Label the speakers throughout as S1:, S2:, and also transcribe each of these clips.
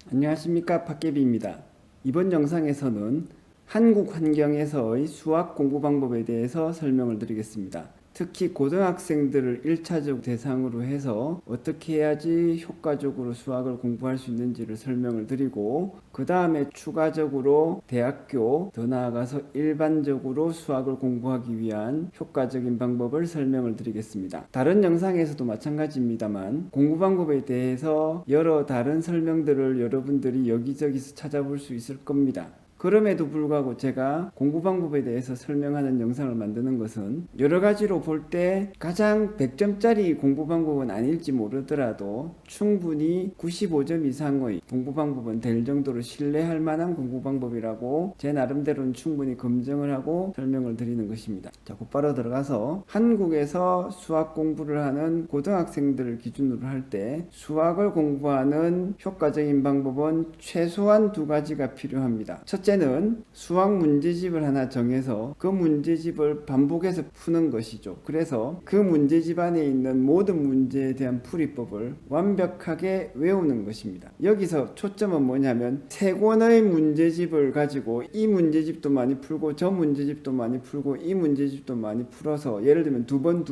S1: 안녕하십니까, 팟개비입니다. 이번 영상에서는 한국 환경에서의 수학 공부 방법에 대해서 설명을 드리겠습니다. 특히 고등학생들을 1차적 대상으로 해서 어떻게 해야지 효과적으로 수학을 공부할 수 있는지를 설명을 드리고, 그 다음에 추가적으로 대학교, 더 나아가서 일반적으로 수학을 공부하기 위한 효과적인 방법을 설명을 드리겠습니다. 다른 영상에서도 마찬가지입니다만 공부 방법에 대해서 여러 다른 설명들을 여러분들이 여기저기서 찾아볼 수 있을 겁니다. 그럼에도 불구하고 제가 공부 방법에 대해서 설명하는 영상을 만드는 것은 여러 가지로 볼 때 가장 100점짜리 공부 방법은 아닐지 모르더라도 충분히 95점 이상의 공부 방법은 될 정도로 신뢰할 만한 공부 방법이라고 제 나름대로는 충분히 검증을 하고 설명을 드리는 것입니다. 자, 곧바로 들어가서 한국에서 수학 공부를 하는 고등학생들을 기준으로 할 때 수학을 공부하는 효과적인 방법은 최소한 두 가지가 필요합니다. 첫째는 수학 문제집을 하나 정해서 그 문제집을 반복해서 푸는 것이죠. 그래서 그 문제집 안에 있는 모든 문제에 대한 풀이법을 완벽하게 외우는 것입니다. 여기서 초점은 뭐냐면 세 권의 문제집을 가지고 이 문제집도 많이 풀고 저 문제집도 많이 풀고 이 문제집도 많이 풀어서, 예를 들면 두 번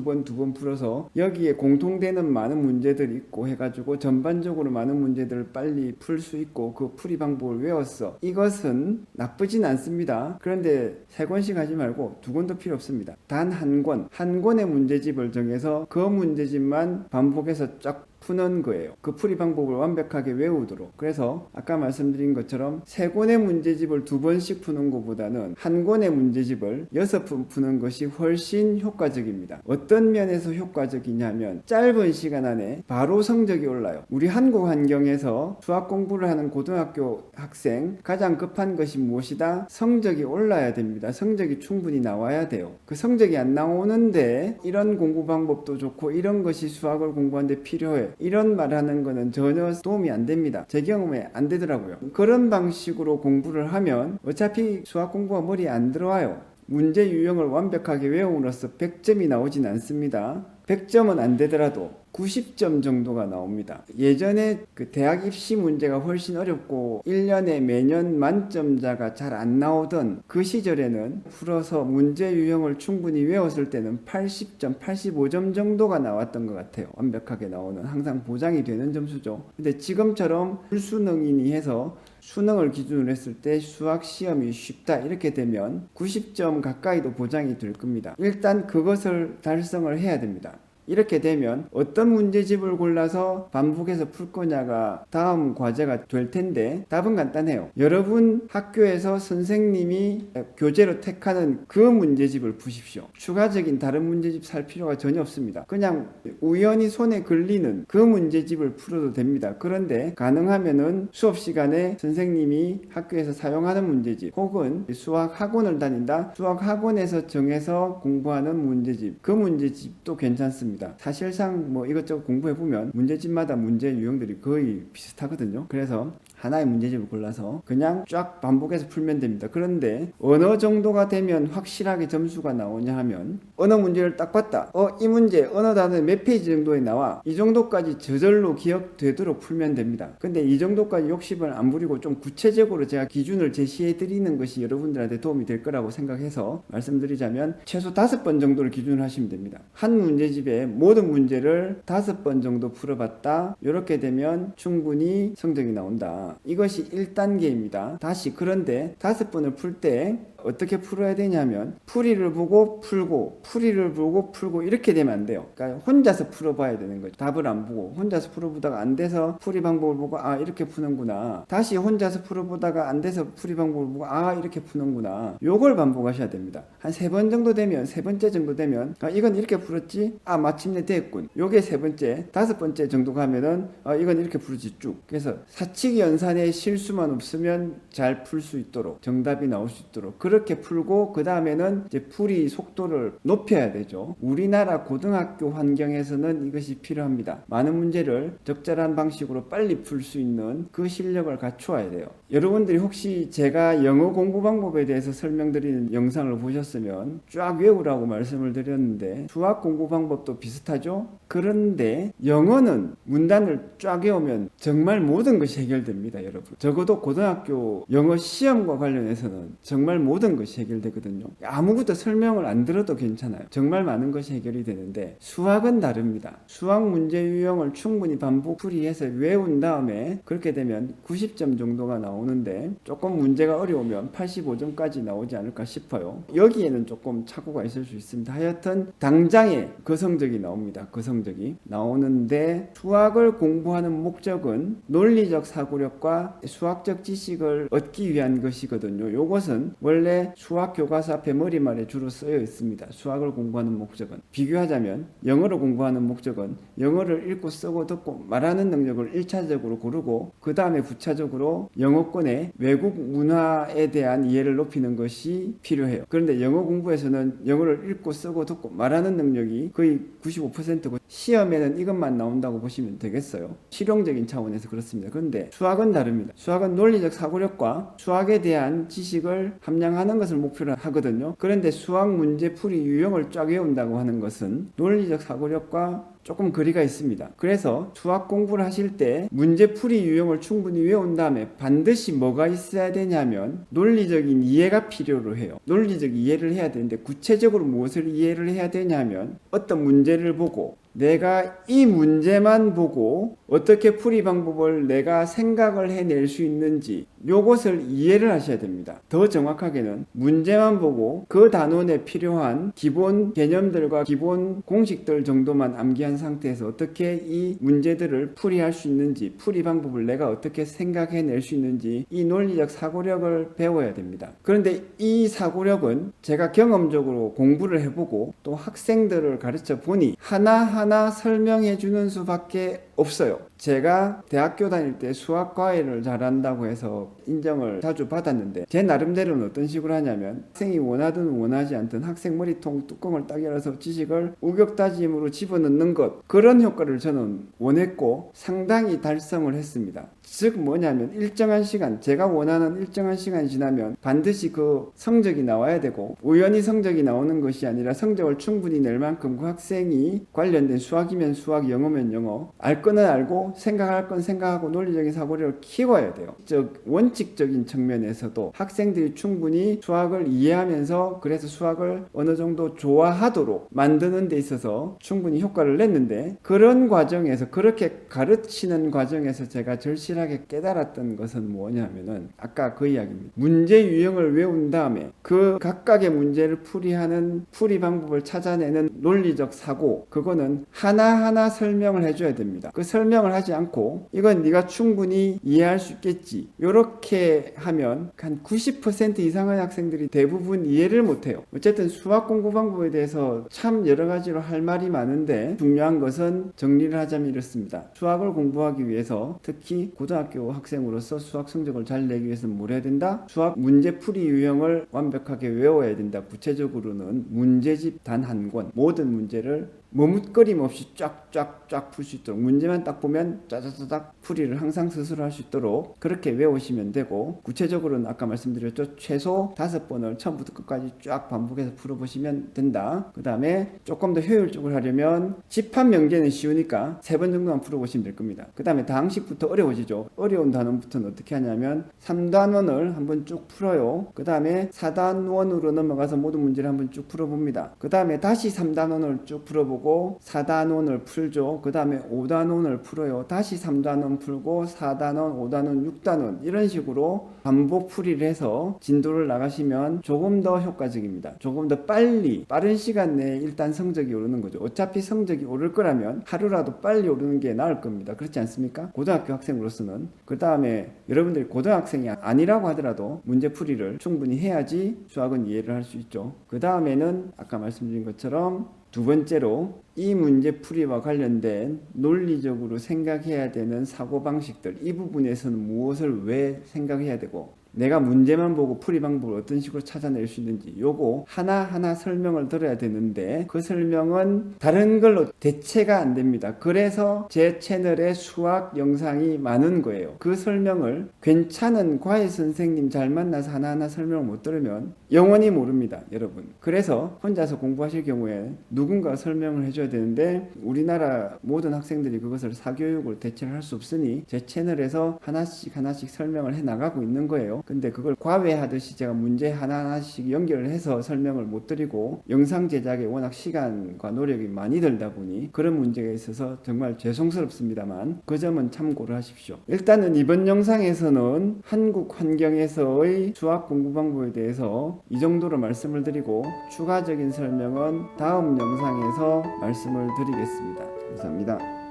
S1: 풀어서 여기에 공통되는 많은 문제들이 있고 해가지고 전반적으로 많은 문제들을 빨리 풀 수 있고 그 풀이 방법을 외웠어. 이것은 나쁘진 않습니다. 그런데 세 권씩 하지 말고 두 권도 필요 없습니다. 단 한 권의 문제집을 정해서 그 문제집만 반복해서 쫙 푸는 거예요. 그 풀이 방법을 완벽하게 외우도록. 그래서 아까 말씀드린 것처럼 세 권의 문제집을 두 번씩 푸는 것보다는 한 권의 문제집을 6번 푸는 것이 훨씬 효과적입니다. 어떤 면에서 효과적이냐면 짧은 시간 안에 바로 성적이 올라요. 우리 한국 환경에서 수학 공부를 하는 고등학교 학생 가장 급한 것이 무엇이다? 성적이 올라야 됩니다. 성적이 충분히 나와야 돼요. 그 성적이 안 나오는데 이런 공부 방법도 좋고 이런 것이 수학을 공부하는데 필요해, 이런 말하는 거는 전혀 도움이 안 됩니다. 제 경험에 안 되더라고요. 그런 방식으로 공부를 하면 어차피 수학 공부가 머리에 안 들어와요. 문제 유형을 완벽하게 외움으로써 100점이 나오진 않습니다. 100점은 안 되더라도 90점 정도가 나옵니다. 예전에 그 대학 입시 문제가 훨씬 어렵고 1년에 매년 만점자가 잘 안 나오던 그 시절에는 풀어서 문제 유형을 충분히 외웠을 때는 80점, 85점 정도가 나왔던 것 같아요. 완벽하게 나오는, 항상 보장이 되는 점수죠. 근데 지금처럼 불수능이니 해서 수능을 기준으로 했을 때 수학 시험이 쉽다 이렇게 되면 90점 가까이도 보장이 될 겁니다. 일단 그것을 달성을 해야 됩니다. 이렇게 되면 어떤 문제집을 골라서 반복해서 풀 거냐가 다음 과제가 될 텐데, 답은 간단해요. 여러분 학교에서 선생님이 교재로 택하는 그 문제집을 푸십시오. 추가적인 다른 문제집 살 필요가 전혀 없습니다. 그냥 우연히 손에 걸리는 그 문제집을 풀어도 됩니다. 그런데 가능하면은 수업 시간에 선생님이 학교에서 사용하는 문제집, 혹은 수학 학원을 다닌다, 수학 학원에서 정해서 공부하는 문제집, 그 문제집도 괜찮습니다. 사실상 뭐 이것저것 공부해보면 문제집마다 문제 유형들이 거의 비슷하거든요. 그래서 하나의 문제집을 골라서 그냥 쫙 반복해서 풀면 됩니다. 그런데 어느 정도가 되면 확실하게 점수가 나오냐 하면, 어느 문제를 딱 봤다, 이 문제 어느 단어에 몇 페이지 정도에 나와, 이 정도까지 저절로 기억되도록 풀면 됩니다. 근데 이 정도까지 욕심을 안 부리고 좀 구체적으로 제가 기준을 제시해 드리는 것이 여러분들한테 도움이 될 거라고 생각해서 말씀드리자면, 최소 5번 정도를 기준으로 하시면 됩니다. 한 문제집에 모든 문제를 5번 정도 풀어봤다, 이렇게 되면 충분히 성적이 나온다. 이것이 1단계입니다. 다시, 그런데 5번을 풀 때 어떻게 풀어야 되냐면, 풀이를 보고 풀고 풀이를 보고 풀고 이렇게 되면 안 돼요. 그러니까 혼자서 풀어봐야 되는 거죠. 답을 안 보고 혼자서 풀어보다가 안 돼서 풀이 방법을 보고 이렇게 푸는구나, 다시 혼자서 풀어보다가 안 돼서 풀이 방법을 보고 이렇게 푸는구나, 요걸 반복하셔야 됩니다. 한 3번 정도 되면, 3번째 정도 되면 이건 이렇게 풀었지, 마침내 됐군, 요게 3번째, 5번째 정도 가면은 이건 이렇게 풀었지 쭉. 그래서 사칙 연산에 실수만 없으면 잘 풀 수 있도록, 정답이 나올 수 있도록, 그런 그렇게 풀고 그 다음에는 이제 풀이 속도를 높여야 되죠. 우리나라 고등학교 환경에서는 이것이 필요합니다. 많은 문제를 적절한 방식으로 빨리 풀 수 있는 그 실력을 갖추어야 돼요. 여러분들이 혹시 제가 영어 공부 방법에 대해서 설명드리는 영상을 보셨으면 쫙 외우라고 말씀을 드렸는데 수학 공부 방법도 비슷하죠? 그런데 영어는 문단을 쫙 외우면 정말 모든 것이 해결됩니다, 여러분. 적어도 고등학교 영어 시험과 관련해서는 정말 모든 것이 해결되거든요. 아무것도 설명을 안 들어도 괜찮아요. 정말 많은 것이 해결이 되는데 수학은 다릅니다. 수학 문제 유형을 충분히 반복 풀이해서 외운 다음에 그렇게 되면 90점 정도가 나오는데 조금 문제가 어려우면 85점까지 나오지 않을까 싶어요. 여기에는 조금 착오가 있을 수 있습니다. 하여튼 당장에 그 성적이 나옵니다. 그 성적이 나오는데 수학을 공부하는 목적은 논리적 사고력과 수학적 지식을 얻기 위한 것이거든요. 요것은 원래 수학 교과서 앞에 머리말에 주로 쓰여 있습니다. 수학을 공부하는 목적은. 비교하자면 영어를 공부하는 목적은 영어를 읽고 쓰고 듣고 말하는 능력을 1차적으로 고르고 그 다음에 부차적으로 영어권의 외국 문화에 대한 이해를 높이는 것이 필요해요. 그런데 영어 공부에서는 영어를 읽고 쓰고 듣고 말하는 능력이 거의 95%고 시험에는 이것만 나온다고 보시면 되겠어요. 실용적인 차원에서 그렇습니다. 그런데 수학은 다릅니다. 수학은 논리적 사고력과 수학에 대한 지식을 함량하는 것을 목표로 하거든요. 그런데 수학 문제 풀이 유형을 쫙 외운다고 하는 것은 논리적 사고력과 조금 거리가 있습니다. 그래서 수학 공부를 하실 때 문제풀이 유형을 충분히 외운 다음에 반드시 뭐가 있어야 되냐면 논리적인 이해가 필요로 해요. 논리적 이해를 해야 되는데 구체적으로 무엇을 이해를 해야 되냐면 어떤 문제를 보고 내가 이 문제만 보고 어떻게 풀이 방법을 내가 생각을 해낼 수 있는지 요것을 이해를 하셔야 됩니다. 더 정확하게는 문제만 보고 그 단원에 필요한 기본 개념들과 기본 공식들 정도만 암기한 상태에서 어떻게 이 문제들을 풀이할 수 있는지 풀이 방법을 내가 어떻게 생각해낼 수 있는지 이 논리적 사고력을 배워야 됩니다. 그런데 이 사고력은 제가 경험적으로 공부를 해보고 또 학생들을 가르쳐 보니 하나하나 설명해 주는 수밖에 없어요. 제가 대학교 다닐 때 수학 과외를 잘한다고 해서 인정을 자주 받았는데 제 나름대로는 어떤 식으로 하냐면 학생이 원하든 원하지 않든 학생 머리통 뚜껑을 딱 열어서 지식을 우격다짐으로 집어넣는 것 그런 효과를 저는 원했고 상당히 달성을 했습니다. 즉 뭐냐면 일정한 시간 제가 원하는 일정한 시간이 지나면 반드시 그 성적이 나와야 되고 우연히 성적이 나오는 것이 아니라 성적을 충분히 낼 만큼 그 학생이 관련된 수학이면 수학 영어면 영어 알 거는 알고 생각할 건 생각하고 논리적인 사고력을 키워야 돼요. 즉 원칙적인 측면에서도 학생들이 충분히 수학을 이해하면서 그래서 수학을 어느 정도 좋아하도록 만드는 데 있어서 충분히 효과를 냈는데 그런 과정에서 그렇게 가르치는 과정에서 제가 절실하게 깨달았던 것은 뭐냐면은 아까 그 이야기입니다. 문제 유형을 외운 다음에 그 각각의 문제를 풀이하는 풀이 방법을 찾아내는 논리적 사고 그거는 하나하나 설명을 해줘야 됩니다. 그 설명을 하지 않고 이건 네가 충분히 이해할 수 있겠지 이렇게 하면 한 90% 이상의 학생들이 대부분 이해를 못해요. 어쨌든 수학 공부 방법에 대해서 참 여러 가지로 할 말이 많은데 중요한 것은 정리를 하자면 이렇습니다. 수학을 공부하기 위해서 특히 고등학교 학생으로서 수학 성적을 잘 내기 위해서는 뭘 해야 된다? 수학 문제풀이 유형을 완벽하게 외워야 된다. 구체적으로는 문제집 단 한 권 모든 문제를 머뭇거림 없이 쫙쫙쫙 풀 수 있도록 문제만 딱 보면 짜자자작 풀이를 항상 스스로 할 수 있도록 그렇게 외우시면 되고 구체적으로는 아까 말씀드렸죠. 최소 5번을 처음부터 끝까지 쫙 반복해서 풀어보시면 된다. 그 다음에 조금 더 효율적으로 하려면 집합 명제는 쉬우니까 3번 정도만 풀어보시면 될 겁니다. 그 다음에 다항식부터 어려워지죠. 어려운 단원부터는 어떻게 하냐면 3단원을 한번 쭉 풀어요. 그 다음에 4단원으로 넘어가서 모든 문제를 한번 쭉 풀어봅니다. 그 다음에 다시 3단원을 쭉 풀어보고 4단원을 풀죠. 그 다음에 5단원을 풀어요. 다시 3단원 풀고 4단원, 5단원, 6단원 이런 식으로 반복 풀이를 해서 진도를 나가시면 조금 더 효과적입니다. 조금 더 빨리 빠른 시간 내에 일단 성적이 오르는 거죠. 어차피 성적이 오를 거라면 하루라도 빨리 오르는 게 나을 겁니다. 그렇지 않습니까? 고등학교 학생으로서는. 그 다음에 여러분들이 고등학생이 아니라고 하더라도 문제풀이를 충분히 해야지 수학은 이해를 할 수 있죠. 그 다음에는 아까 말씀드린 것처럼 두 번째로 이 문제풀이와 관련된 논리적으로 생각해야 되는 사고방식들 이 부분에서는 무엇을 왜 생각해야 되고 내가 문제만 보고 풀이 방법을 어떤 식으로 찾아낼 수 있는지 요거 하나하나 설명을 들어야 되는데 그 설명은 다른 걸로 대체가 안 됩니다. 그래서 제 채널에 수학 영상이 많은 거예요. 그 설명을 괜찮은 과외 선생님 잘 만나서 하나하나 설명을 못 들으면 영원히 모릅니다, 여러분. 그래서 혼자서 공부하실 경우에 누군가 설명을 해줘야 되는데 우리나라 모든 학생들이 그것을 사교육으로 대체를 할 수 없으니 제 채널에서 하나씩 설명을 해 나가고 있는 거예요. 근데 그걸 과외하듯이 제가 문제 하나하나씩 연결을 해서 설명을 못 드리고 영상 제작에 워낙 시간과 노력이 많이 들다 보니 그런 문제가 있어서 정말 죄송스럽습니다만 그 점은 참고를 하십시오. 일단은 이번 영상에서는 한국 환경에서의 수학 공부 방법에 대해서 이 정도로 말씀을 드리고 추가적인 설명은 다음 영상에서 말씀을 드리겠습니다. 감사합니다.